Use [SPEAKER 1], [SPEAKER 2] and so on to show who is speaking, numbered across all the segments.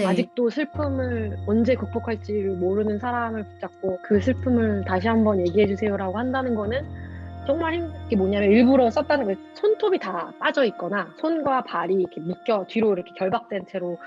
[SPEAKER 1] 네.
[SPEAKER 2] 아직도 슬픔을 언제 극복할지를 모르는 사람을 붙잡고 그 슬픔을 다시 한번 얘기해 주세요라고 한다는 거는 정말 이게 뭐냐면 일부러 썼다는 거예요. 손톱이 다 빠져 있거나 손과 발이 이렇게 묶여 뒤로 이렇게 결박된 채로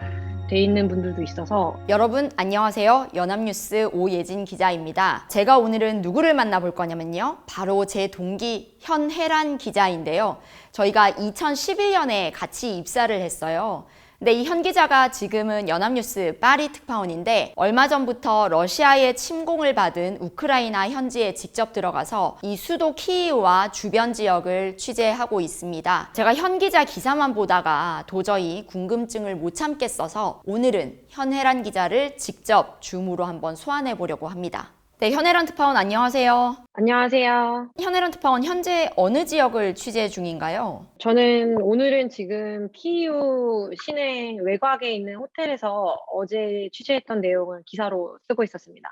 [SPEAKER 2] 돼 있는 분들도 있어서.
[SPEAKER 1] 여러분 안녕하세요. 연합뉴스 오예진 기자입니다. 제가 오늘은 누구를 만나볼 거냐면요. 바로 제 동기 현혜란 기자인데요. 저희가 2011년에 같이 입사를 했어요. 근데 이 현 기자가 지금은 연합뉴스 파리 특파원인데 얼마 전부터 러시아의 침공을 받은 우크라이나 현지에 직접 들어가서 이 수도 키이우와 주변 지역을 취재하고 있습니다. 제가 현 기자 기사만 보다가 도저히 궁금증을 못 참겠어서 오늘은 현혜란 기자를 직접 줌으로 한번 소환해 보려고 합니다. 네, 현혜란 특파원 안녕하세요.
[SPEAKER 2] 안녕하세요.
[SPEAKER 1] 현혜란 특파원 현재 어느 지역을 취재 중인가요?
[SPEAKER 2] 저는 오늘은 지금 키이우 시내 외곽에 있는 호텔에서 어제 취재했던 내용을 기사로 쓰고 있었습니다.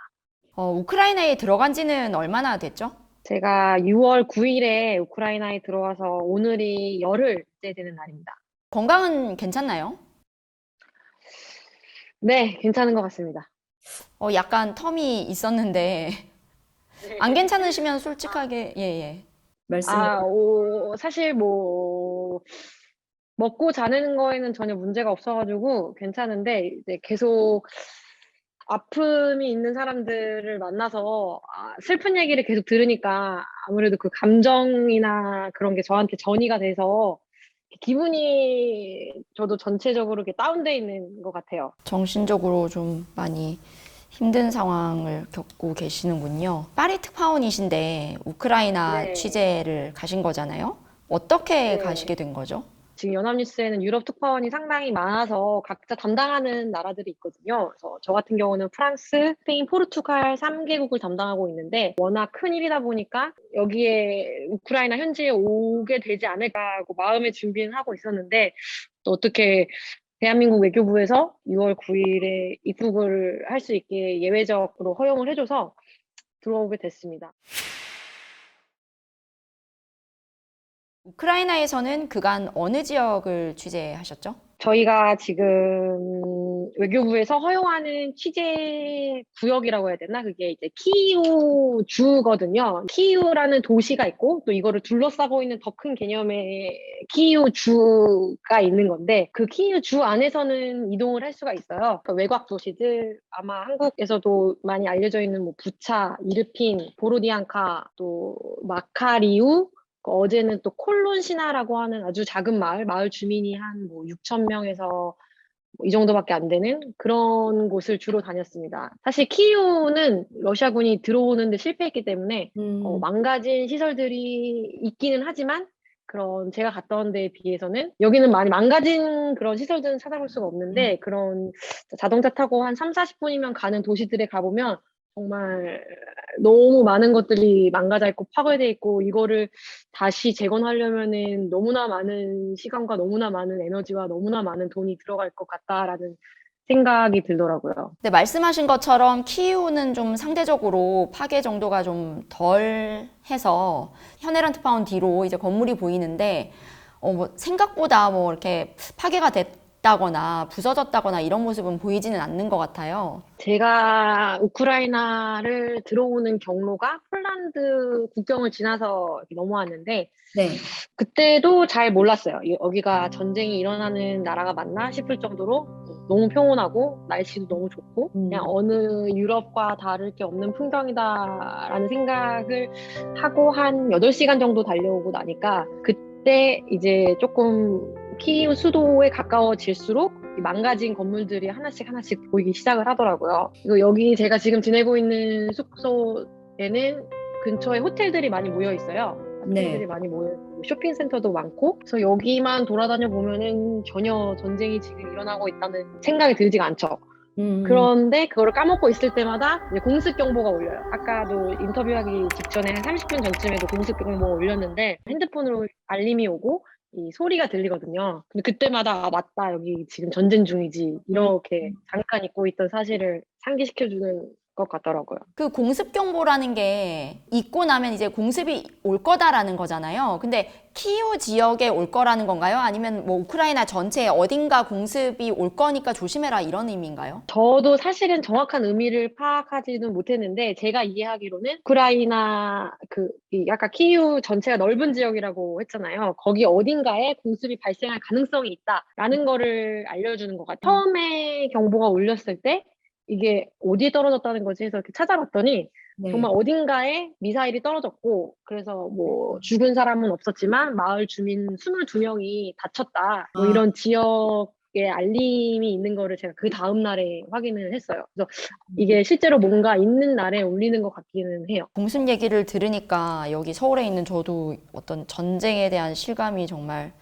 [SPEAKER 1] 우크라이나에 들어간 지는 얼마나 됐죠?
[SPEAKER 2] 제가 6월 9일에 우크라이나에 들어와서 오늘이 열흘째 되는 날입니다.
[SPEAKER 1] 건강은 괜찮나요?
[SPEAKER 2] 네, 괜찮은 것 같습니다.
[SPEAKER 1] 약간 텀이 있었는데 안 괜찮으시면 솔직하게 예예 말씀을.
[SPEAKER 2] 사실 먹고 자는 거에는 전혀 문제가 없어가지고 괜찮은데 이제 계속 아픔이 있는 사람들을 만나서 슬픈 얘기를 계속 들으니까 아무래도 그 감정이나 그런 게 저한테 전이가 돼서 기분이 저도 전체적으로 이렇게 다운돼 있는 것 같아요.
[SPEAKER 1] 정신적으로 좀 많이 힘든 상황을 겪고 계시는군요. 파리 특파원이신데 우크라이나
[SPEAKER 2] 네.
[SPEAKER 1] 취재를 가신 거잖아요. 어떻게
[SPEAKER 2] 네.
[SPEAKER 1] 가시게 된 거죠?
[SPEAKER 2] 지금 연합뉴스에는 유럽 특파원이 상당히 많아서 각자 담당하는 나라들이 있거든요. 그래서 저 같은 경우는 프랑스, 스페인, 포르투갈 3개국을 담당하고 있는데 워낙 큰 일이다 보니까 여기에 우크라이나 현지에 오게 되지 않을까 하고 마음의 준비는 하고 있었는데 또 어떻게 대한민국 외교부에서 6월 9일에 입국을 할 수 있게 예외적으로 허용을 해줘서 들어오게 됐습니다.
[SPEAKER 1] 우크라이나에서는 그간 어느 지역을 취재하셨죠?
[SPEAKER 2] 저희가 지금 외교부에서 허용하는 취재 구역이라고 해야 되나? 그게 이제 키이우 주거든요. 키이우라는 도시가 있고 또 이거를 둘러싸고 있는 더 큰 개념의 키이우 주가 있는 건데 그 키이우 주 안에서는 이동을 할 수가 있어요. 그 외곽 도시들 아마 한국에서도 많이 알려져 있는 뭐 부차, 이르핀, 보로디안카, 또 마카리우 어제는 또 콜론시나라고 하는 아주 작은 마을 주민이 한 뭐 6천 명에서 이 정도밖에 안 되는 그런 곳을 주로 다녔습니다. 사실 키이우는 러시아군이 들어오는데 실패했기 때문에 망가진 시설들이 있기는 하지만 그런 제가 갔다 온 데에 비해서는 여기는 많이 망가진 그런 시설들은 찾아볼 수가 없는데 그런 자동차 타고 한 3, 40분이면 가는 도시들에 가보면 정말 너무 많은 것들이 망가져 있고 파괴돼 있고 이거를 다시 재건하려면은 너무나 많은 시간과 너무나 많은 에너지와 너무나 많은 돈이 들어갈 것 같다라는 생각이 들더라고요.
[SPEAKER 1] 네, 말씀하신 것처럼 키이우는 좀 상대적으로 파괴 정도가 좀 덜 해서 현해란 특파원 뒤로 이제 건물이 보이는데 뭐 생각보다 뭐 이렇게 파괴가 됐다거나 부서졌다거나 이런 모습은 보이지는 않는 것 같아요.
[SPEAKER 2] 제가 우크라이나를 들어오는 경로가 폴란드 국경을 지나서 이렇게 넘어왔는데
[SPEAKER 1] 네.
[SPEAKER 2] 그때도 잘 몰랐어요. 여기가 전쟁이 일어나는 나라가 맞나 싶을 정도로 너무 평온하고 날씨도 너무 좋고 그냥 어느 유럽과 다를 게 없는 풍경이다라는 생각을 하고 한 8시간 정도 달려오고 나니까 그때 이제 조금 키이우 수도에 가까워질수록 이 망가진 건물들이 하나씩 하나씩 보이기 시작을 하더라고요. 그리고 여기 제가 지금 지내고 있는 숙소에는 근처에 호텔들이 많이 모여 있어요. 호텔들이 많이 모여 있고 쇼핑센터도 많고 그래서 여기만 돌아다녀 보면은 전혀 전쟁이 지금 일어나고 있다는 생각이 들지가 않죠. 그런데 그거를 까먹고 있을 때마다 이제 공습 경보가 울려요. 아까도 인터뷰하기 직전에 한 30분 전쯤에도 공습 경보가 울렸는데 핸드폰으로 알림이 오고 이 소리가 들리거든요. 근데 그때마다 맞다 여기 지금 전쟁 중이지 이렇게 잠깐 잊고 있던 사실을 상기시켜주는 것 같더라고요.
[SPEAKER 1] 그 공습 경보라는 게 있고 나면 이제 공습이 올 거다라는 거잖아요. 근데 키이우 지역에 올 거라는 건가요? 아니면 뭐 우크라이나 전체에 어딘가 공습이 올 거니까 조심해라 이런 의미인가요?
[SPEAKER 2] 저도 사실은 정확한 의미를 파악하지는 못했는데 제가 이해하기로는 우크라이나 이 아까 키이우 전체가 넓은 지역이라고 했잖아요. 거기 어딘가에 공습이 발생할 가능성이 있다라는 거를 알려주는 것 같아요. 처음에 경보가 울렸을 때 이게 어디에 떨어졌다는 거지 해서 이렇게 찾아봤더니 정말 어딘가에 미사일이 떨어졌고 그래서 뭐 죽은 사람은 없었지만 마을 주민 22명이 다쳤다. 뭐 이런 지역에 알림이 있는 거를 제가 그 다음 날에 확인을 했어요. 그래서 이게 실제로 뭔가 있는 날에 울리는 것 같기는 해요.
[SPEAKER 1] 공습 얘기를 들으니까 여기 서울에 있는 저도 어떤 전쟁에 대한 실감이 정말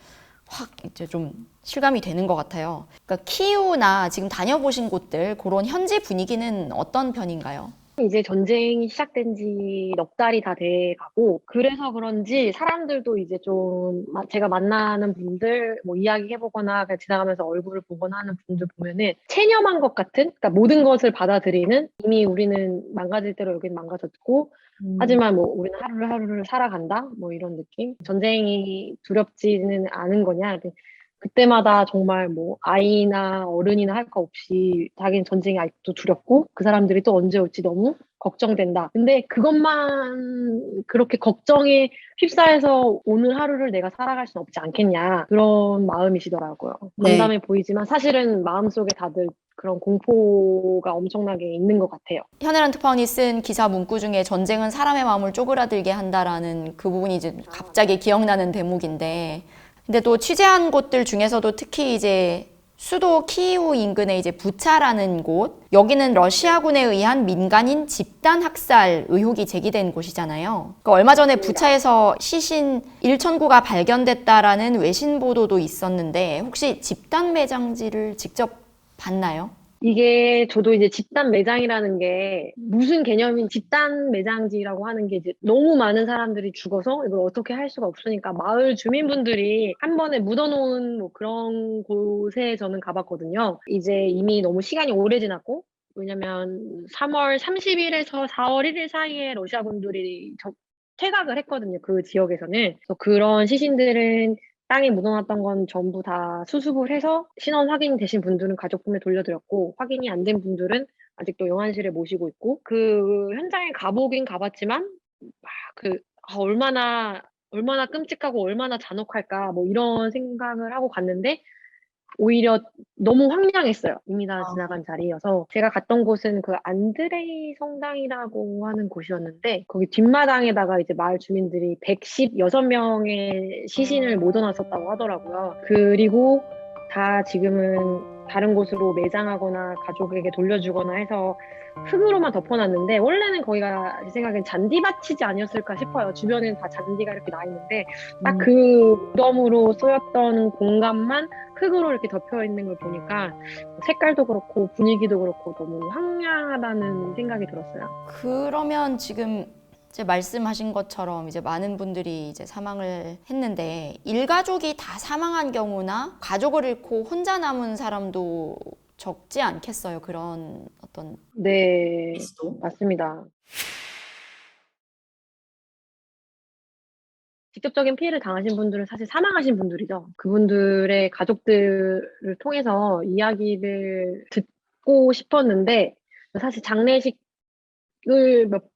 [SPEAKER 1] 확 이제 좀 실감이 되는 것 같아요. 그러니까 키이우나 지금 다녀보신 곳들 그런 현지 분위기는 어떤 편인가요?
[SPEAKER 2] 이제 전쟁이 시작된 지 넉 달이 다 돼 가고, 그래서 그런지 사람들도 이제 좀, 제가 만나는 분들, 뭐 이야기해보거나, 그냥 지나가면서 얼굴을 보거나 하는 분들 보면은 체념한 것 같은, 그러니까 모든 것을 받아들이는, 이미 우리는 망가질 대로 여긴 망가졌고, 하지만 뭐 우리는 하루를 하루를 살아간다? 뭐 이런 느낌? 전쟁이 두렵지는 않은 거냐? 그때마다 정말 뭐 아이나 어른이나 할 거 없이 자기는 전쟁이 아직도 두렵고 그 사람들이 또 언제 올지 너무 걱정된다. 근데 그것만 그렇게 걱정에 휩싸여서 오늘 하루를 내가 살아갈 수는 없지 않겠냐. 그런 마음이시더라고요. 담담해 보이지만 사실은 마음속에 다들 그런 공포가 엄청나게 있는 것 같아요.
[SPEAKER 1] 현에란 특파원이 쓴 기사 문구 중에 전쟁은 사람의 마음을 쪼그라들게 한다라는 그 부분이 이제 갑자기 기억나는 대목인데, 근데 또 취재한 곳들 중에서도 특히 이제 수도 키이우 인근의 이제 부차라는 곳, 여기는 러시아군에 의한 민간인 집단 학살 의혹이 제기된 곳이잖아요. 그러니까 얼마 전에 부차에서 시신 1,000구가 발견됐다라는 외신 보도도 있었는데 혹시 집단 매장지를 직접 봤나요?
[SPEAKER 2] 이게 저도 이제 집단 매장이라는 게 무슨 개념인 집단 매장지라고 하는 게 이제 너무 많은 사람들이 죽어서 이걸 어떻게 할 수가 없으니까 마을 주민분들이 한 번에 묻어놓은 뭐 그런 곳에 저는 가봤거든요. 이제 이미 너무 시간이 오래 지났고, 왜냐면 3월 30일에서 4월 1일 사이에 러시아군들이 퇴각을 했거든요. 그 지역에서는. 그래서 그런 시신들은 땅에 묻어놨던 건 전부 다 수습을 해서 신원 확인 되신 분들은 가족분에 돌려드렸고, 확인이 안 된 분들은 아직도 영안실에 모시고 있고, 그 현장에 가보긴 가봤지만 얼마나 끔찍하고 얼마나 잔혹할까 뭐 이런 생각을 하고 갔는데 오히려 너무 황량했어요. 이미 다 지나간 자리여서. 제가 갔던 곳은 그 안드레이 성당이라고 하는 곳이었는데 거기 뒷마당에다가 이제 마을 주민들이 116명의 시신을 묻어놨었다고 하더라고요. 그리고 다 지금은 다른 곳으로 매장하거나 가족에게 돌려주거나 해서 흙으로만 덮어놨는데, 원래는 거기가 제 생각엔 잔디밭이지 아니었을까 싶어요. 주변엔 다 잔디가 이렇게 나 있는데 딱 그 무덤으로 쓰였던 공간만 흙으로 이렇게 덮여 있는 걸 보니까 색깔도 그렇고 분위기도 그렇고 너무 황량하다는 생각이 들었어요.
[SPEAKER 1] 그러면 지금 이제 말씀하신 것처럼 이제 많은 분들이 이제 사망을 했는데 일가족이 다 사망한 경우나 가족을 잃고 혼자 남은 사람도 적지 않겠어요. 그런 어떤
[SPEAKER 2] 네,
[SPEAKER 1] 케이스도.
[SPEAKER 2] 맞습니다. 직접적인 피해를 당하신 분들은 사실 사망하신 분들이죠. 그분들의 가족들을 통해서 이야기를 듣고 싶었는데 사실 장례식을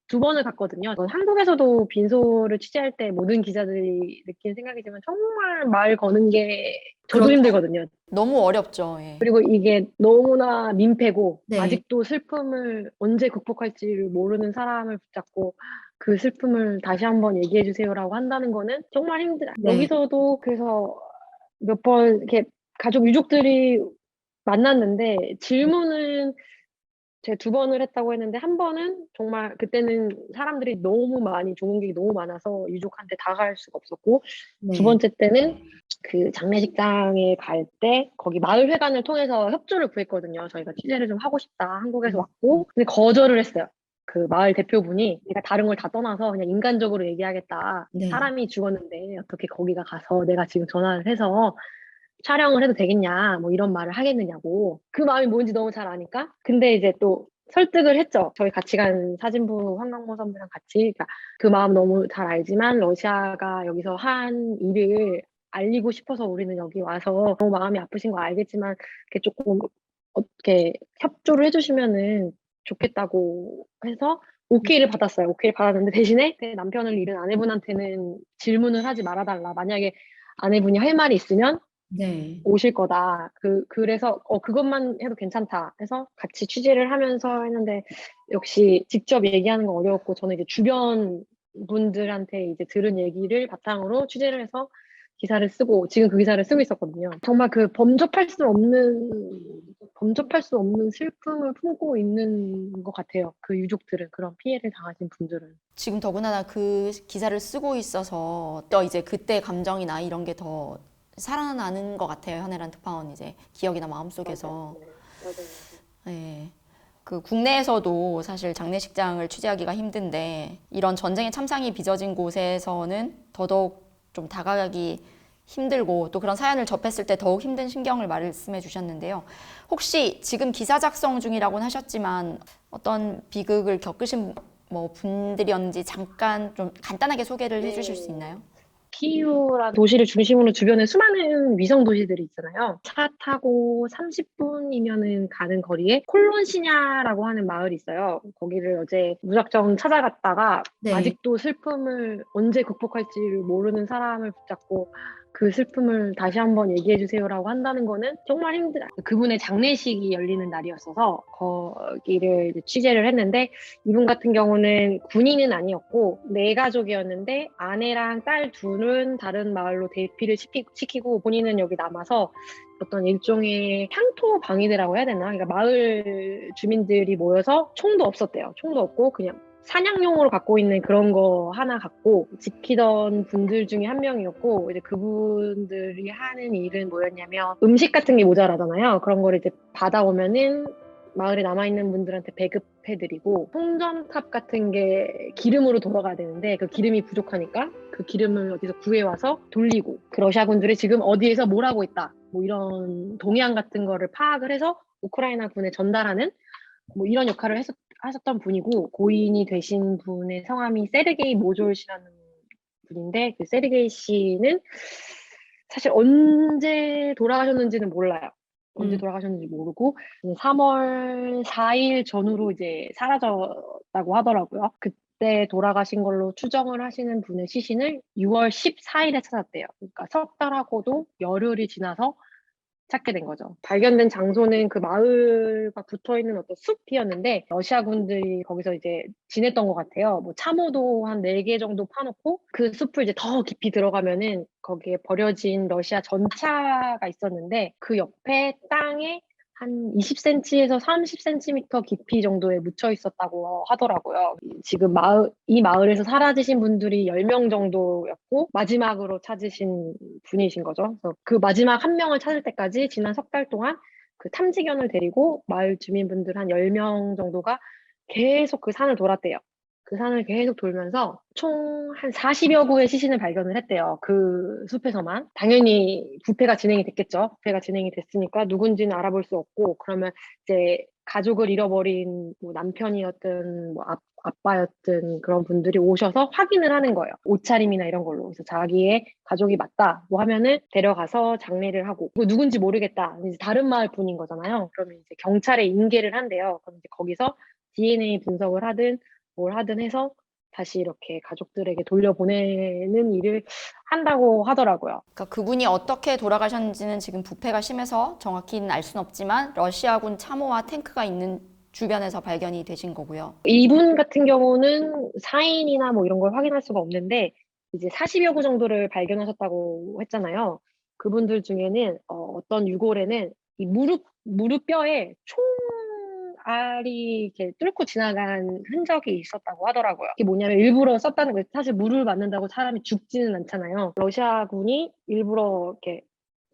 [SPEAKER 2] 두 번을 갔거든요. 전 한국에서도 빈소를 취재할 때 모든 기자들이 느낀 생각이지만 정말 말 거는 게 저도
[SPEAKER 1] 그렇죠.
[SPEAKER 2] 힘들거든요.
[SPEAKER 1] 너무 어렵죠. 예.
[SPEAKER 2] 그리고 이게 너무나 민폐고
[SPEAKER 1] 네.
[SPEAKER 2] 아직도 슬픔을 언제 극복할지를 모르는 사람을 붙잡고 그 슬픔을 다시 한번 얘기해 주세요라고 한다는 거는 정말 여기서도 그래서 몇 번 이렇게 가족 유족들이 만났는데 질문은 제가 두 번을 했다고 했는데 한 번은 정말 그때는 사람들이 너무 많이 종국객이 너무 많아서 유족한테 다가갈 수가 없었고, 두 번째 때는 그 장례식장에 갈 때 거기 마을회관을 통해서 협조를 구했거든요. 저희가 취재를 좀 하고 싶다. 한국에서 왔고. 근데 거절을 했어요. 그 마을 대표분이 내가 다른 걸 다 떠나서 그냥 인간적으로 얘기하겠다. 사람이 죽었는데 어떻게 거기가 가서 내가 지금 전화를 해서 촬영을 해도 되겠냐, 뭐 이런 말을 하겠느냐고. 그 마음이 뭔지 너무 잘 아니까. 근데 이제 또 설득을 했죠. 저희 같이 간 사진부 황강모 선배랑 같이. 그러니까 그 마음 너무 잘 알지만 러시아가 여기서 한 일을 알리고 싶어서 우리는 여기 와서 너무 마음이 아프신 거 알겠지만 이렇게 조금 어떻게 협조를 해주시면은 좋겠다고 해서 오케이를 받았어요. 오케이를 받았는데 대신에 내 남편을 잃은 아내분한테는 질문을 하지 말아달라. 만약에 아내분이 할 말이 있으면
[SPEAKER 1] 네.
[SPEAKER 2] 오실 거다. 그래서 그것만 해도 괜찮다 해서 같이 취재를 하면서 했는데 역시 직접 얘기하는 건 어려웠고 저는 이제 주변 분들한테 이제 들은 얘기를 바탕으로 취재를 해서 기사를 쓰고 지금 그 기사를 쓰고 있었거든요. 정말 그 범접할 수 없는 슬픔을 품고 있는 것 같아요. 그 유족들은 그런 피해를 당하신 분들은.
[SPEAKER 1] 지금 더군다나 그 기사를 쓰고 있어서 또 이제 그때 감정이나 이런 게 더 살아나는 것 같아요. 현해란 특파원 이제 기억이나 마음속에서.
[SPEAKER 2] 맞아요.
[SPEAKER 1] 예. 그 국내에서도 사실 장례식장을 취재하기가 힘든데 이런 전쟁의 참상이 빚어진 곳에서는 더더욱 좀 다가가기 힘들고 또 그런 사연을 접했을 때 더욱 힘든 심경을 말씀해 주셨는데요. 혹시 지금 기사 작성 중이라고는 하셨지만 어떤 비극을 겪으신 뭐 분들이었는지 잠깐 좀 간단하게 소개를 해주실 수 있나요?
[SPEAKER 2] 키이우라는 도시를 중심으로 주변에 수많은 위성 도시들이 있잖아요. 차 타고 30분이면은 가는 거리에 콜론시냐라고 하는 마을이 있어요. 거기를 어제 무작정 찾아갔다가
[SPEAKER 1] 네.
[SPEAKER 2] 아직도 슬픔을 언제 극복할지를 모르는 사람을 붙잡고 그 슬픔을 다시 한번 얘기해 주세요라고 한다는 거는 정말 힘들어요. 그분의 장례식이 열리는 날이었어서 거기를 이제 취재를 했는데 이분 같은 경우는 군인은 아니었고 네 가족이었는데 아내랑 딸 둘은 다른 마을로 대피를 시키고 본인은 여기 남아서 어떤 일종의 향토 방위대라고 해야 되나? 그러니까 마을 주민들이 모여서 총도 없었대요. 총도 없고 그냥 사냥용으로 갖고 있는 그런 거 하나 갖고 지키던 분들 중에 한 명이었고 이제 그분들이 하는 일은 뭐였냐면 음식 같은 게 모자라잖아요. 그런 거를 이제 받아오면은 마을에 남아있는 분들한테 배급해드리고 송전탑 같은 게 기름으로 돌아가야 되는데 그 기름이 부족하니까 그 기름을 어디서 구해와서 돌리고 그 러시아군들이 지금 어디에서 뭘 하고 있다 뭐 이런 동향 같은 거를 파악을 해서 우크라이나 군에 전달하는 뭐 이런 역할을 하셨던 분이고 고인이 되신 분의 성함이 세르게이 모졸 씨라는 분인데 그 세르게이 씨는 사실 언제 돌아가셨는지는 몰라요. 언제 돌아가셨는지 모르고 3월 4일 전후로 이제 사라졌다고 하더라고요. 그때 돌아가신 걸로 추정을 하시는 분의 시신을 6월 14일에 찾았대요. 그러니까 석 달하고도 열흘이 지나서 찾게 된 거죠. 발견된 장소는 그 마을과 붙어 있는 어떤 숲이었는데 러시아군들이 거기서 이제 지냈던 것 같아요. 뭐 참호도 한 4개 정도 파놓고 그 숲을 이제 더 깊이 들어가면은 거기에 버려진 러시아 전차가 있었는데 그 옆에 땅에 한 20cm에서 30cm 깊이 정도에 묻혀 있었다고 하더라고요. 지금 이 마을에서 사라지신 분들이 10명 정도였고, 마지막으로 찾으신 분이신 거죠. 그래서 그 마지막 한 명을 찾을 때까지 지난 석 달 동안 그 탐지견을 데리고 마을 주민분들 한 10명 정도가 계속 그 산을 돌았대요. 그 산을 계속 돌면서 총 한 40여 구의 시신을 발견을 했대요. 그 숲에서만. 당연히 부패가 진행이 됐겠죠. 부패가 진행이 됐으니까 누군지는 알아볼 수 없고 그러면 이제 가족을 잃어버린 뭐 남편이었든 뭐 아빠였든 그런 분들이 오셔서 확인을 하는 거예요. 옷차림이나 이런 걸로. 그래서 자기의 가족이 맞다. 뭐 하면은 데려가서 장례를 하고. 뭐 누군지 모르겠다. 이제 다른 마을 분인 거잖아요. 그러면 이제 경찰에 인계를 한대요. 그럼 이제 거기서 DNA 분석을 하든 뭘 하든 해서 다시 이렇게 가족들에게 돌려보내는 일을 한다고 하더라고요.
[SPEAKER 1] 그러니까 그분이 어떻게 돌아가셨는지는 지금 부패가 심해서 정확히는 알 수는 없지만 러시아군 참호와 탱크가 있는 주변에서 발견이 되신 거고요.
[SPEAKER 2] 이분 같은 경우는 사인이나 뭐 이런 걸 확인할 수가 없는데 이제 40여 구 정도를 발견하셨다고 했잖아요. 그분들 중에는 어떤 유골에는 이 무릎뼈에 총알이 이렇게 뚫고 지나간 흔적이 있었다고 하더라고요. 이게 뭐냐면 일부러 썼다는 거예요. 사실 물을 맞는다고 사람이 죽지는 않잖아요. 러시아군이 일부러 이렇게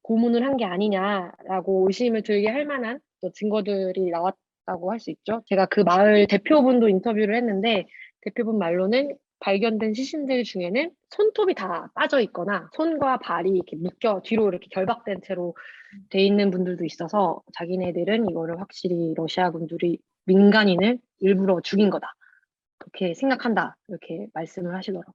[SPEAKER 2] 고문을 한 게 아니냐라고 의심을 들게 할 만한 또 증거들이 나왔다고 할 수 있죠. 제가 그 마을 대표분도 인터뷰를 했는데 대표분 말로는 발견된 시신들 중에는 손톱이 다 빠져 있거나 손과 발이 이렇게 묶여 뒤로 이렇게 결박된 채로 돼 있는 분들도 있어서 자기네들은 이거를 확실히 러시아 군들이 민간인을 일부러 죽인 거다. 그렇게 생각한다. 이렇게 말씀을 하시더라고요.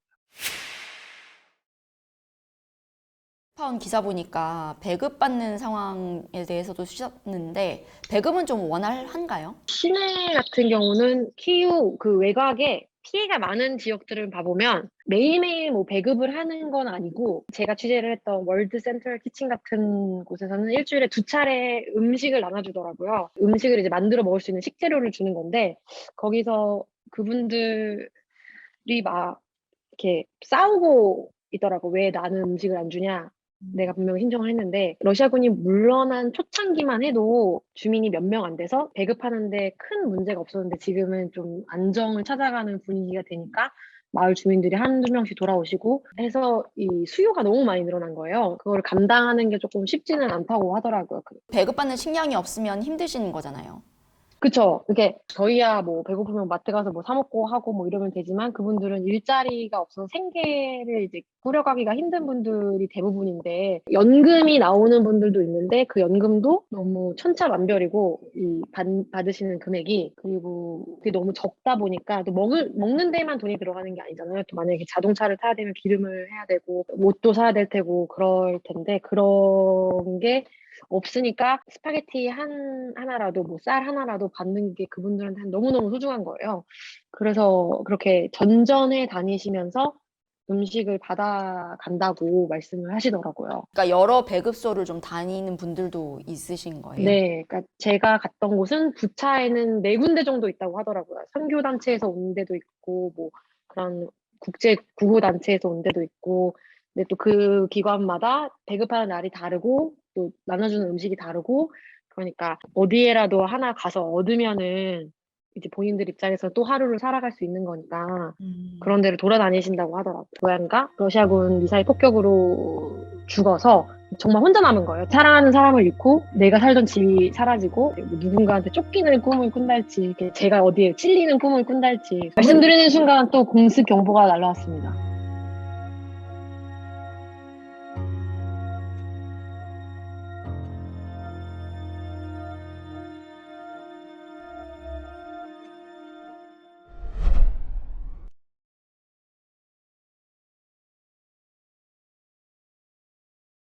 [SPEAKER 1] 파운 기사 보니까 배급받는 상황에 대해서도 쓰셨는데 배급은 좀 원활한가요?
[SPEAKER 2] 시내 같은 경우는 키우 그 외곽에 피해가 많은 지역들을 봐보면 매일매일 뭐 배급을 하는 건 아니고 제가 취재를 했던 월드 센트럴 키친 같은 곳에서는 일주일에 2차례 음식을 나눠주더라고요. 음식을 이제 만들어 먹을 수 있는 식재료를 주는 건데 거기서 그분들이 막 이렇게 싸우고 있더라고. 왜 나는 음식을 안 주냐? 내가 분명히 신청을 했는데 러시아군이 물러난 초창기만 해도 주민이 몇 명 안 돼서 배급하는데 큰 문제가 없었는데 지금은 좀 안정을 찾아가는 분위기가 되니까 마을 주민들이 한두 명씩 돌아오시고 해서 이 수요가 너무 많이 늘어난 거예요. 그걸 감당하는 게 조금 쉽지는 않다고 하더라고요.
[SPEAKER 1] 배급받는 식량이 없으면 힘드신 거잖아요.
[SPEAKER 2] 그쵸. 이게 저희야 뭐 배고프면 마트 가서 뭐 사 먹고 하고 뭐 이러면 되지만 그분들은 일자리가 없어서 생계를 이제 꾸려가기가 힘든 분들이 대부분인데 연금이 나오는 분들도 있는데 그 연금도 너무 천차만별이고 이 받으시는 금액이 그리고 그게 너무 적다 보니까 또 먹는 데만 돈이 들어가는 게 아니잖아요. 또 만약에 자동차를 타야 되면 기름을 해야 되고 옷도 사야 될 테고 그럴 텐데 그런 게 없으니까 스파게티 하나라도 뭐 쌀 하나라도 받는 게 그분들한테는 너무너무 소중한 거예요. 그래서 그렇게 전전해 다니시면서 음식을 받아간다고 말씀을 하시더라고요.
[SPEAKER 1] 그러니까 여러 배급소를 좀 다니는 분들도 있으신 거예요.
[SPEAKER 2] 네, 그러니까 제가 갔던 곳은 부차에는 4군데 정도 있다고 하더라고요. 선교단체에서 온 데도 있고, 뭐 그런 국제 구호단체에서 온 데도 있고, 근데 또 그 기관마다 배급하는 날이 다르고, 또 나눠주는 음식이 다르고, 그러니까 어디에라도 하나 가서 얻으면은 이제 본인들 입장에서 또 하루를 살아갈 수 있는 거니까 그런 데를 돌아다니신다고 하더라고요. 고향가 러시아군 미사일 폭격으로 죽어서 정말 혼자 남은 거예요. 사랑하는 사람을 잃고 내가 살던 집이 사라지고 누군가한테 쫓기는 꿈을 꾼달지 제가 어디에 찔리는 꿈을 꾼달지 말씀드리는 순간 또 공습 경보가 날라왔습니다.